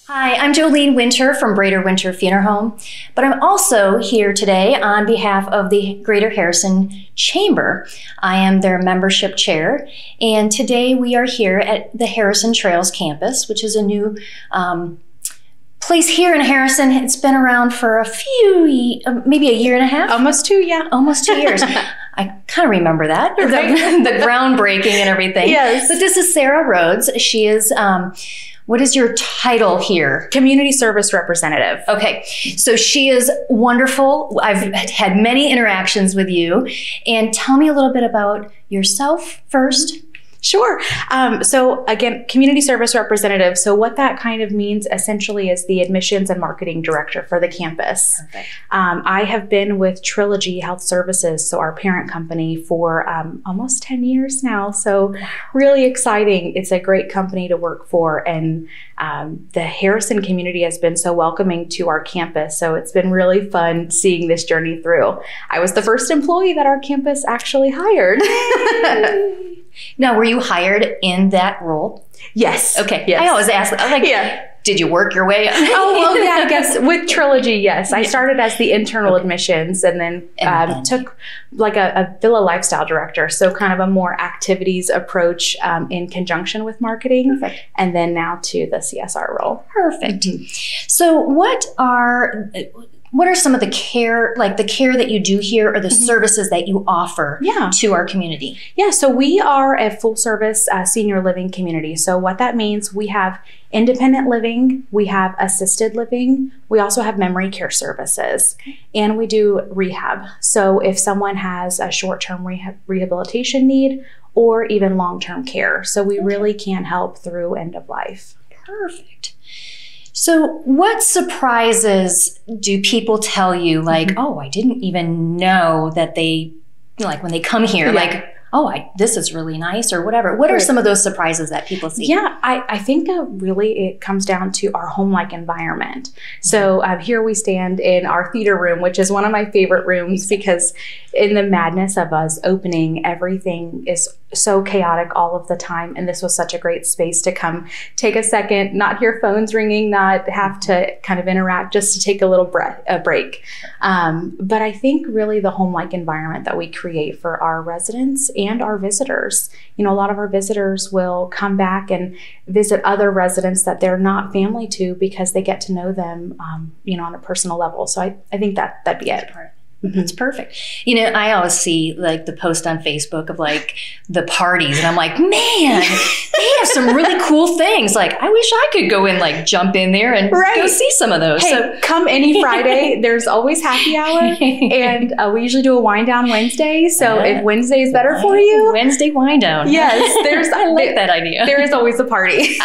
Hi, I'm Jolene Winter from Brater-Winter Funeral Home, but I'm also here today on behalf of the Greater Harrison Chamber. I am their membership chair, and today we are here at the Harrison Trails campus, which is a new place here in Harrison. It's been around for a few, maybe a year and a half. Almost 2, yeah. Almost 2 years. I kind of remember that, right? the groundbreaking and everything. Yes. But this is Sarah Rhodes. She is, what is your title here? Community Service Representative. Okay, so she is wonderful. I've had many interactions with you. And tell me a little bit about yourself first. Sure. So again, Community Service Representative. So what that kind of means essentially is the admissions and marketing director for the campus. Perfect. I have been with Trilogy Health Services, so our parent company, for almost 10 years now. So really exciting. It's a great company to work for, and the Harrison community has been so welcoming to our campus. So it's been really fun seeing this journey through. I was the first employee that our campus actually hired. Now, were you hired in that role? Yes. Okay. Yes. I always ask, I'm like, yeah. Did you work your way up? Oh, well, yeah, I guess with Trilogy, yes. I started as the internal admissions and then took like a villa lifestyle director. So kind of a more activities approach in conjunction with marketing. Perfect. And then now to the CSR role. Perfect. Mm-hmm. So what are some of the care, like the care that you do here, or the services that you offer to our community? Yeah, so we are a full service senior living community. So what that means, we have independent living, we have assisted living, we also have memory care services, and we do rehab. So if someone has a short-term rehabilitation need or even long-term care. So we really can help through end of life. Perfect. So what surprises do people tell you, like, oh, I didn't even know that they, like when they come here, like, oh, this is really nice, or whatever. What are some of those surprises that people see? Yeah, I think really it comes down to our home-like environment. So here we stand in our theater room, which is one of my favorite rooms, because in the madness of us opening, everything is so chaotic all of the time. And this was such a great space to come take a second, not hear phones ringing, not have to kind of interact, just to take a little break. But I think really the home-like environment that we create for our residents and our visitors. You know, a lot of our visitors will come back and visit other residents that they're not family to, because they get to know them, you know, on a personal level. So I think that'd be it. That's perfect. You know, I always see like the post on Facebook of like the parties, and I'm like, man, they have some really cool things. Like, I wish I could go and like jump in there and go see some of those. Hey, so come any Friday. There's always happy hour, and we usually do a wind down Wednesday. So if Wednesday is better for you, Wednesday wind down. Yes, I like that idea. There is always a party.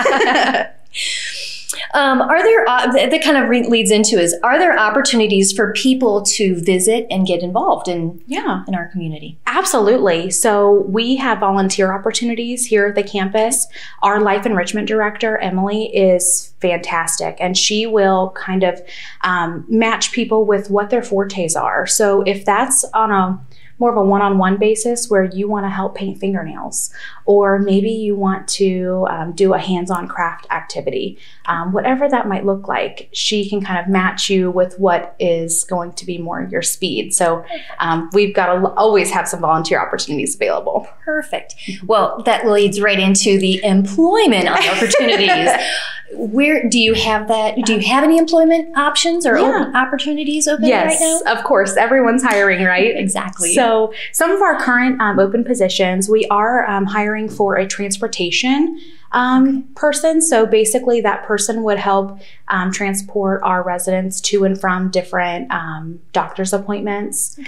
Are there, that kind of leads into is, are there opportunities for people to visit and get involved in our community? Absolutely. So we have volunteer opportunities here at the campus. Our life enrichment director, Emily, is fantastic, and she will kind of match people with what their fortes are. So if that's on a more of a one-on-one basis where you want to help paint fingernails, or maybe you want to do a hands-on craft activity, whatever that might look like, she can kind of match you with what is going to be more your speed. So we've got to always have some volunteer opportunities available. Perfect. Well, that leads right into the employment opportunities. Where do you have that? Do you have any employment options or opportunities open right now? Yes, of course. Everyone's hiring, right? Exactly. So some of our current open positions, we are hiring for a transportation person. So basically that person would help transport our residents to and from different doctor's appointments,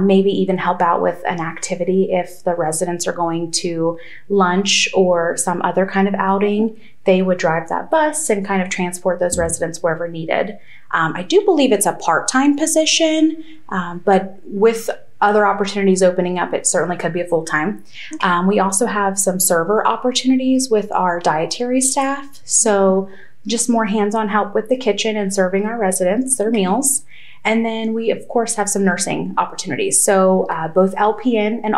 maybe even help out with an activity if the residents are going to lunch or some other kind of outing. They would drive that bus and kind of transport those residents wherever needed. I do believe it's a part-time position, but with other opportunities opening up, it certainly could be a full-time. We also have some server opportunities with our dietary staff. So just more hands-on help with the kitchen and serving our residents their meals. And then we, of course, have some nursing opportunities. So both LPN and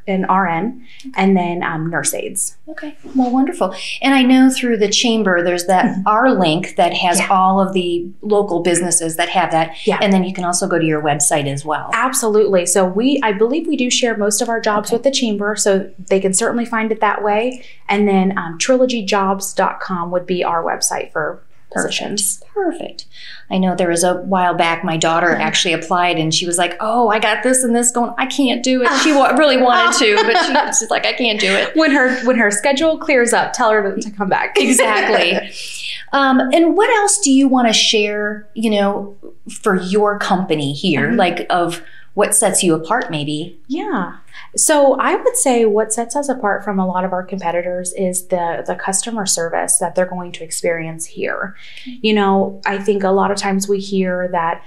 an RN, and then nurse aides. Okay, well, wonderful. And I know through the chamber, there's that R link that has all of the local businesses that have that. Yeah. And then you can also go to your website as well. Absolutely. So I believe we do share most of our jobs with the chamber, so they can certainly find it that way. And then trilogyjobs.com would be our website for positions. Perfect. I know there was a while back, my daughter actually applied and she was like, oh, I got this and this going. I can't do it. She really wanted to, but she's like, I can't do it. When her schedule clears up, tell her to come back. Exactly. And what else do you want to share, for your company here, like of what sets you apart maybe? Yeah. So I would say what sets us apart from a lot of our competitors is the customer service that they're going to experience here. I think a lot of times we hear that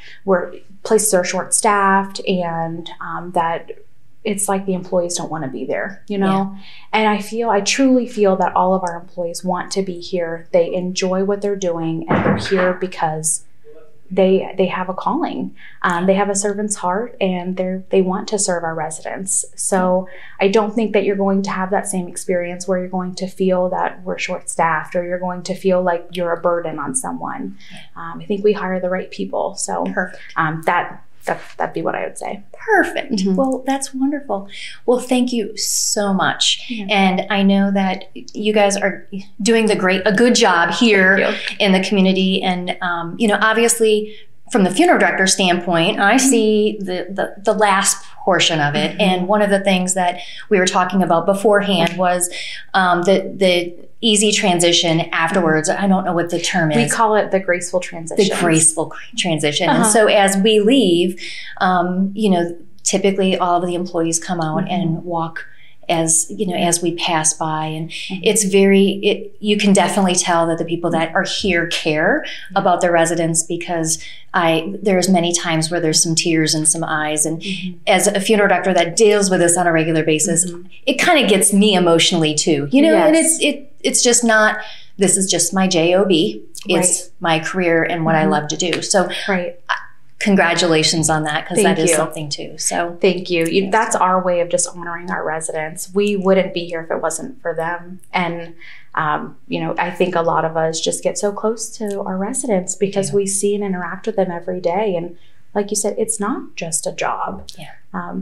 places are short-staffed and that it's like the employees don't want to be there, And I truly feel that all of our employees want to be here. They enjoy what they're doing and they're here because they have a calling. They have a servant's heart and they want to serve our residents. So I don't think that you're going to have that same experience where you're going to feel that we're short-staffed or you're going to feel like you're a burden on someone. I think we hire the right people. So that'd be what I would say. Perfect. Mm-hmm. Well, that's wonderful. Well, thank you so much. Yeah. And I know that you guys are doing a good job here in the community. And, obviously from the funeral director standpoint, I see the last portion of it. Mm-hmm. And one of the things that we were talking about beforehand was the easy transition afterwards. I don't know what the term is. We call it the graceful transition. The graceful transition. And so as we leave, typically all of the employees come out and walk as we pass by, and it's you can definitely tell that the people that are here care about their residents, because there's many times where there's some tears in some eyes, and as a funeral director that deals with this on a regular basis, it kind of gets me emotionally too, and it's just not, this is just my job, it's my career and what I love to do. So congratulations on that, because that is something too. So thank you. That's our way of just honoring our residents. We wouldn't be here if it wasn't for them. And I think a lot of us just get so close to our residents because we see and interact with them every day. And like you said, it's not just a job.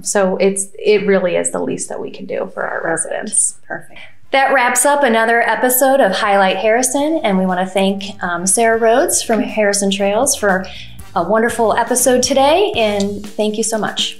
So it really is the least that we can do for our residents. Perfect. That wraps up another episode of Highlight Harrison, and we want to thank Sarah Rhodes from Harrison Trails for a wonderful episode today, and thank you so much.